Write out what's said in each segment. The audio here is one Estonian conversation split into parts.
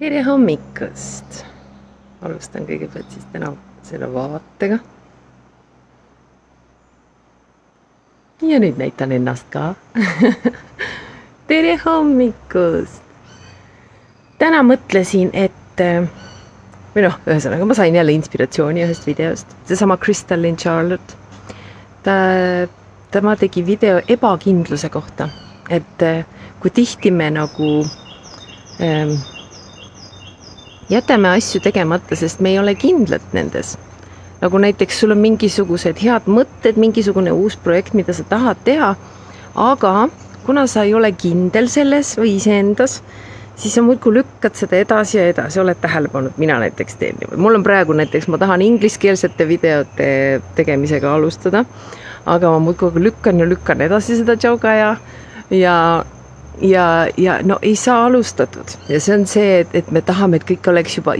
Tere hommikust! Alustan kõigepealt siis täna selle vaatega. Ja nüüd näitan ennast ka. Tere hommikust! Täna mõtlesin, et ühesõnaga ma sain jälle inspiratsiooni ühest videost. Seesama Crystal in Charlotte. Tema tegi video ebakindluse kohta. Et kui tihti me nagu jätame asju tegemata, sest me ei ole kindlad nendes. Nagu näiteks sul on mingisugused head mõtted, mingisugune uus projekt, mida sa tahad teha, aga kuna sa ei ole kindel selles või iseendas, siis sa muudkui lükkad seda edasi ja edasi. Oled tähele pannud, mina näiteks teen. Mul on praegu näiteks, ma tahan ingliskeelsete videote tegemisega alustada, aga ma muudkui lükkan edasi seda joga ja no ei saa alustatud. Ja see on see, et me tahame, et kõik oleks juba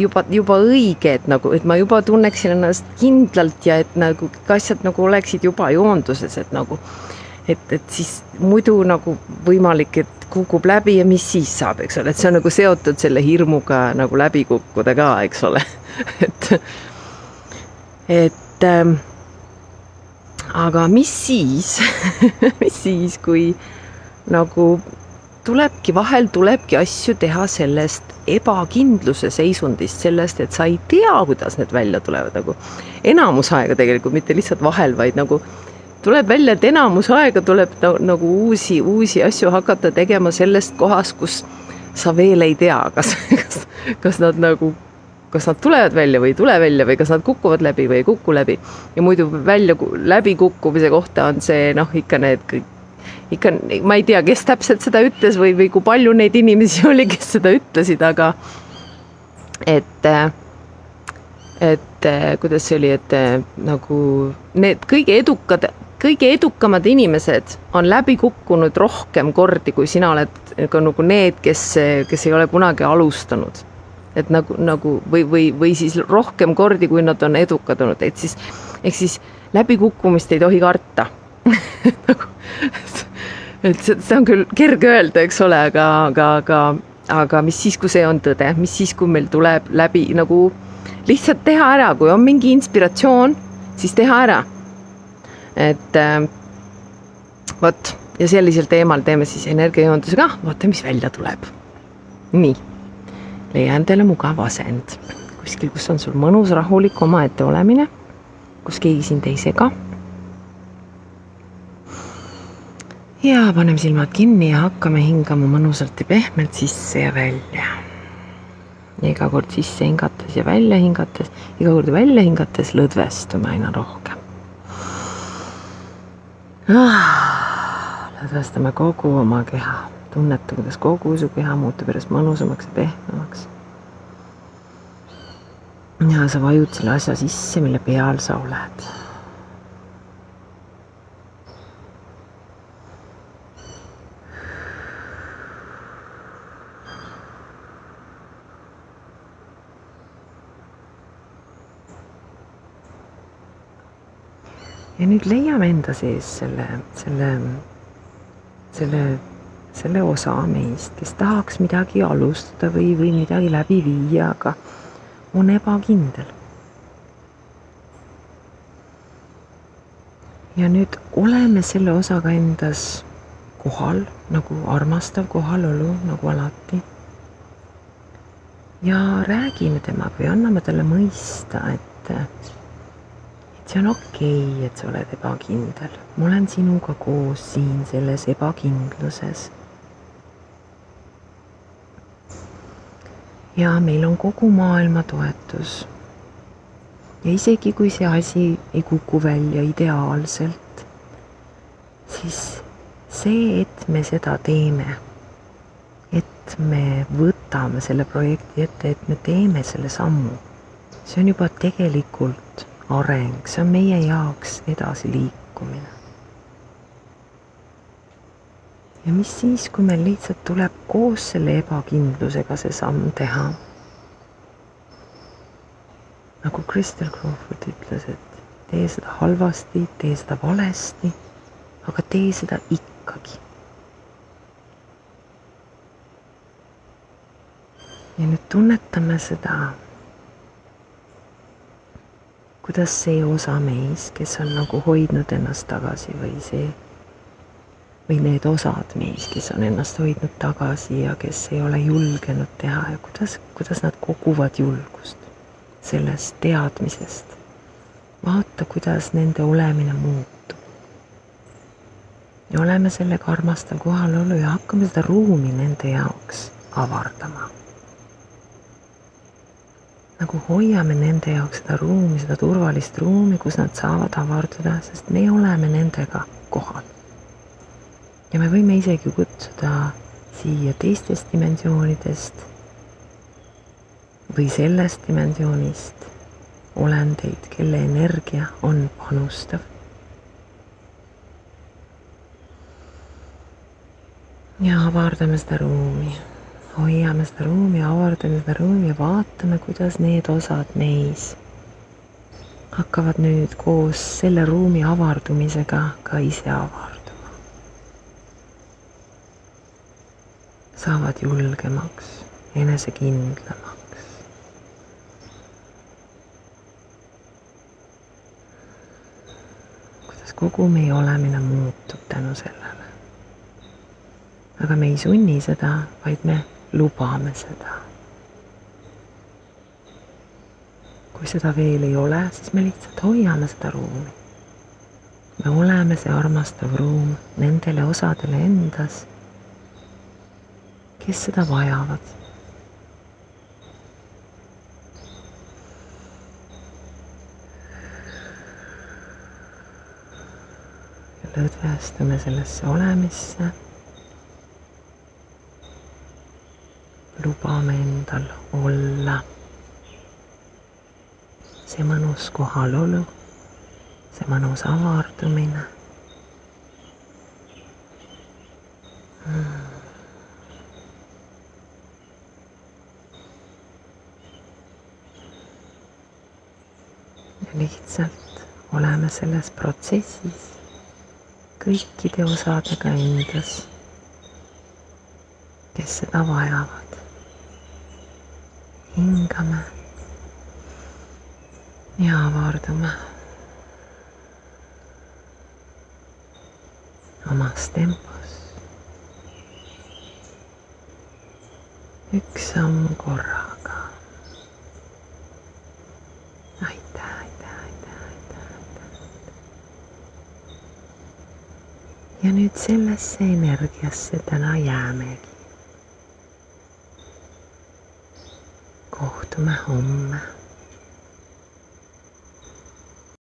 õige, et ma juba tunneksin ennast kindlalt ja et nagu asjad nagu oleksid juba joonduses, et siis muidu nagu võimalik, et kukub läbi ja mis siis saab, eks ole, et see on nagu seotud selle hirmuga nagu läbi kukkuda ka, eks ole. Aga mis siis, kui nagu vahel tulebki asju teha sellest ebakindluse seisundist, sellest, et sa ei tea, kuidas need välja tulevad, nagu enamus aega tegelikult, mitte lihtsalt vahel, vaid nagu tuleb välja, et enamus aega tuleb nagu uusi asju hakata tegema sellest kohast, kus sa veel ei tea, kas nad tulevad välja või ei tule välja või kas nad kukuvad läbi või ei kuku läbi. Ja muidu läbi kukkumise kohta on see ikka ma ei tea, kes täpselt seda ütles või kui palju neid inimesi oli, kes seda ütlesid, aga et kuidas see oli, et nagu need kõige edukamad inimesed on läbi kukkunud rohkem kordi, kui sina oled nagu need, kes ei ole kunagi alustanud. Et nagu või siis rohkem kordi, kui nad on edukad olnud, ehk siis läbi kukkumist ei tohi karta. Et see on küll kerge öelda, eks ole, aga mis siis, kui see on tõde, mis siis, kui meil tuleb läbi nagu lihtsalt teha ära, kui on mingi inspiratsioon, siis teha ära. Et ja sellisel teemal teeme siis energiajoondusega, vaata, mis välja tuleb. Nii, leia endale mugav asend. Kuskil, kus on sul mõnus, rahulik omaette olemine, kus keegi sind ei sega. Ja paneme silmad kinni ja hakkame hingama mõnusalt ja pehmelt sisse ja välja. Ja iga kord sisse hingates ja välja hingates, iga kord välja hingates lõdvestume aina rohkem. Lõdvestame kogu oma keha. Tunneta, kuidas kogu su keha muutub järjest mõnusamaks ja pehmemaks. Ja sa vajud selle asja sisse, mille peal sa oled. Ja nüüd leiame enda sees selle osa meist, kes tahaks midagi alustada või midagi läbi viia, aga on ebakindel. Ja nüüd oleme selle osaga endas kohal, nagu armastav kohalolu, nagu alati. Ja räägime temaga või anname talle mõista, et see on okei, et sa oled ebakindel. Ma olen sinuga koos siin selles ebakindluses. Ja meil on kogu maailma toetus. Ja isegi kui see asi ei kuku välja ideaalselt, siis see, et me seda teeme, et me võtame selle projekti ette, et me teeme selle sammu, see on juba tegelikult areng, see on meie jaoks edasi liikumine. Ja mis siis, kui meil lihtsalt tuleb koos selle ebakindlusega see samm teha? Nagu Crystal Crawford ütles, et tee seda halvasti, tee seda valesti, aga tee seda ikkagi. ja nüüd tunnetame seda, kuidas see osa meis, kes on nagu hoidnud ennast tagasi või need osad meis, kes on ennast hoidnud tagasi ja kes ei ole julgenud teha ja kuidas nad koguvad julgust sellest teadmisest. Vaata, kuidas nende olemine muutub. Ja oleme sellega armastav kohalolu ja hakkame seda ruumi nende jaoks avardama. Nagu hoiame nende jaoks seda ruumi, seda turvalist ruumi, kus nad saavad avarduda, sest me oleme nendega kohal. Ja me võime isegi kutsuda siia teistest dimensioonidest või sellest dimensioonist olendeid, kelle energia on panustav. Ja avardame seda ruumi, hoiame seda ruumi, avardame seda ruumi ja vaatame, kuidas need osad meis hakkavad nüüd koos selle ruumi avardumisega ka ise avarduma. Saavad julgemaks, enesekindlamaks. Kuidas kogu meie olemine muutub tänu sellele. Aga me ei sunni seda, vaid me lubame seda. Kui seda veel ei ole, siis me lihtsalt hoiame seda ruumi. Me oleme see armastav ruum nendele osadele endas, kes seda vajavad. Ja lõdvestume sellesse olemisse. Lubame endal olla see mõnus kohalolu, see mõnus avardumine. Ja lihtsalt oleme selles protsessis kõikide osadega endas, kes seda vajavad. Hingame ja avardume omas tempos. Üks samm korraga. Ja nüüd sellesse energiasse täna jäämegi. Kohtume homme.